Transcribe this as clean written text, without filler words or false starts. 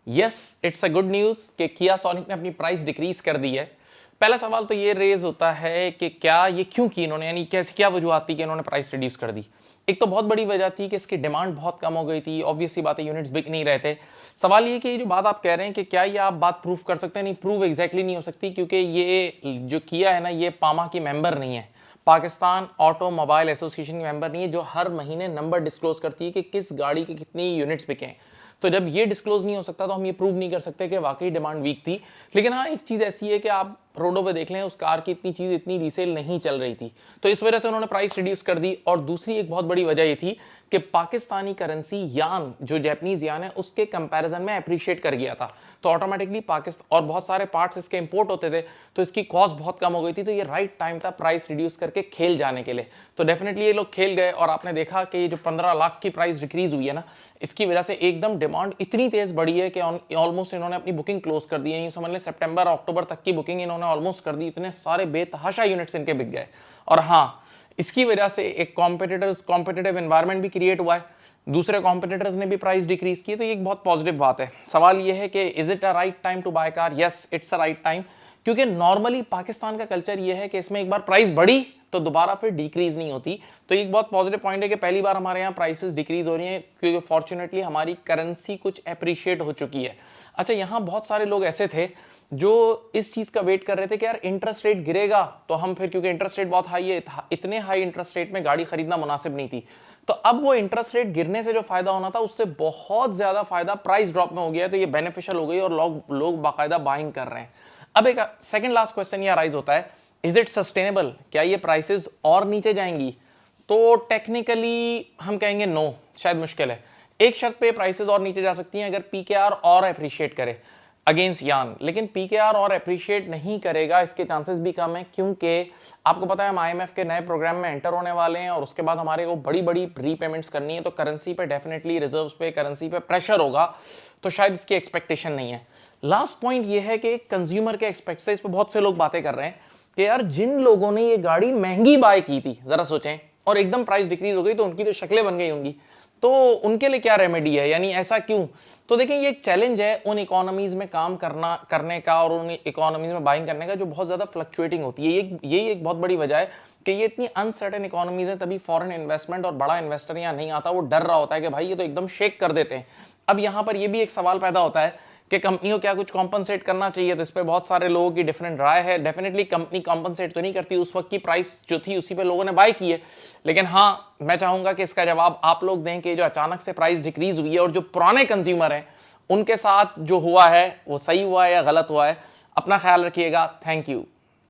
Yes, it's a good news कि किया sonic ने अपनी प्राइस डिक्रीज कर दी है। पहला सवाल तो ये रेज होता है कि क्या ये क्यों की इन्होंने, यानी कैसे, क्या वजूहत थी कि इन्होंने प्राइस रिड्यूस कर दी। एक तो बहुत बड़ी वजह थी कि इसकी डिमांड बहुत कम हो गई थी, ऑब्वियस सी बात है, यूनिट्स बिक नहीं रहे थे। सवाल ये कि जो बात आप कह रहे हैं कि क्या ये आप बात प्रूफ कर सकते हैं, नहीं, प्रूव एग्जैक्टली नहीं हो सकती, क्योंकि ये जो किया है ना, ये पामा की मेंबर नहीं है, पाकिस्तान ऑटोमोबाइल एसोसिएशन की मेंबर नहीं है, जो हर महीने नंबर डिस्क्लोज करती है कि किस गाड़ी की कितनी यूनिट्स बिके हैं। तो जब ये डिस्क्लोज नहीं हो सकता तो हम ये प्रूव नहीं कर सकते कि वाकई डिमांड वीक थी। लेकिन हाँ, एक चीज ऐसी है कि आप रोडों पे देख लें, उस कार की इतनी चीज इतनी रीसेल नहीं चल रही थी, तो इस वजह से उन्होंने प्राइस रिड्यूस कर दी। और दूसरी एक बहुत बड़ी वजह ये थी कि पाकिस्तानी करेंसी यान, जो जैपनीज यान है, उसके कंपैरिजन में अप्रिशिएट कर गया था, तो ऑटोमेटिकली पाकिस्तान और बहुत सारे पार्ट्स इसके इंपोर्ट होते थे, तो इसकी कॉस्ट बहुत कम हो गई थी। तो ये राइट टाइम था प्राइस रिड्यूस करके खेल जाने के लिए। तो डेफिनेटली ये लोग खेल गए, और आपने देखा कि ये जो 15 लाख की प्राइस डिक्रीज हुई है ना, इसकी वजह से एकदम डिमांड इतनी तेज बढ़ी है कि ऑलमोस्ट इन्होंने अपनी बुकिंग क्लोज कर दी है। यूं समझ लें सितंबर अक्टूबर तक की बुकिंग इन्होंने ऑलमोस्ट कर दी, इतने सारे बेतहाशा यूनिट्स इनके बिक गए। और हाँ, इसकी वजह से एक कॉम्पिटिटिव एनवायरनमेंट भी क्रिएट हुआ है, दूसरे कॉम्पिटिटर्स ने भी प्राइस डिक्रीज की, तो ये एक बहुत पॉजिटिव बात है। सवाल ये है कि is it a right time to buy car? Yes, it's a right time, क्योंकि नॉर्मली पाकिस्तान का कल्चर ये है कि इसमें एक बार प्राइस बढ़ी तो दोबारा फिर डिक्रीज नहीं होती। तो एक बहुत पॉजिटिव पॉइंट है कि पहली बार हमारे यहाँ प्राइसेस डिक्रीज हो रही हैं, क्योंकि फॉर्चुनेटली हमारी करेंसी कुछ अप्रिशिएट हो चुकी है। अच्छा, यहाँ बहुत सारे लोग ऐसे थे जो इस चीज का वेट कर रहे थे कि यार इंटरेस्ट रेट गिरेगा तो हम फिर, क्योंकि इंटरेस्ट रेट बहुत हाई है, इतने हाई इंटरेस्ट रेट में गाड़ी खरीदना मुनासिब नहीं थी। तो अब वो इंटरेस्ट रेट गिरने से जो फायदा होना था, उससे बहुत ज्यादा फायदा प्राइस ड्रॉप में हो गया है, तो ये बेनिफिशियल हो गई और लोग बाकायदा बाइंग कर रहे हैं। अब एक सेकंड लास्ट क्वेश्चन ये अराइज होता है, इज इट सस्टेनेबल? क्या ये प्राइसेस और नीचे जाएंगी? तो टेक्निकली हम कहेंगे नो, शायद मुश्किल है। एक शर्त पे प्राइसेस और नीचे जा सकती हैं, अगर पीकेआर और अप्रिशिएट करे अगेंस्ट यान। लेकिन पीकेआर और अप्रिशिएट नहीं करेगा, इसके चांसेस भी कम है, क्योंकि आपको पता है हम आईएमएफ के नए प्रोग्राम में एंटर होने वाले हैं, और उसके बाद हमारे को बड़ी बड़ी रीपेमेंट्स करनी है, तो करेंसी पे डेफिनेटली, रिजर्व्स पे, करेंसी पे प्रेशर होगा, तो शायद इसकी एक्सपेक्टेशन नहीं है। लास्ट पॉइंट ये है कि कंज्यूमर के एक्सपेक्ट से इस पर बहुत से लोग बातें कर रहे हैं कि यार जिन लोगों ने ये गाड़ी महंगी बाय की थी, जरा सोचें, और एकदम प्राइस डिक्रीज हो गई तो उनकी तो शक्लें बन गई होंगी, तो उनके लिए क्या रेमेडी है, यानी ऐसा क्यों? तो देखें, ये एक चैलेंज है उन इकोनॉमीज में काम करने का, और उन इकोनॉमीज में बाइंग करने का जो बहुत ज्यादा फ्लक्चुएटिंग होती है। यही एक बहुत बड़ी वजह है कि ये इतनी अनसर्टेन इकोनॉमीज है, तभी फॉरेन इन्वेस्टमेंट और बड़ा इन्वेस्टर यहाँ नहीं आता, वो डर रहा होता है कि भाई ये तो एकदम शेक कर देते हैं। अब यहाँ पर ये भी एक सवाल पैदा होता है कि कंपनियों क्या कुछ कॉम्पनसेट करना चाहिए, तो इस पर बहुत सारे लोगों की डिफरेंट राय है। डेफिनेटली कंपनी कॉम्पनसेट तो नहीं करती, उस वक्त की प्राइस जो थी उसी पे लोगों ने बाय की है। लेकिन हाँ, मैं चाहूंगा कि इसका जवाब आप लोग दें कि जो अचानक से प्राइस डिक्रीज हुई है और जो पुराने कंज्यूमर हैं उनके साथ जो हुआ है वो सही हुआ है या गलत हुआ है। अपना ख्याल रखिएगा। Thank you.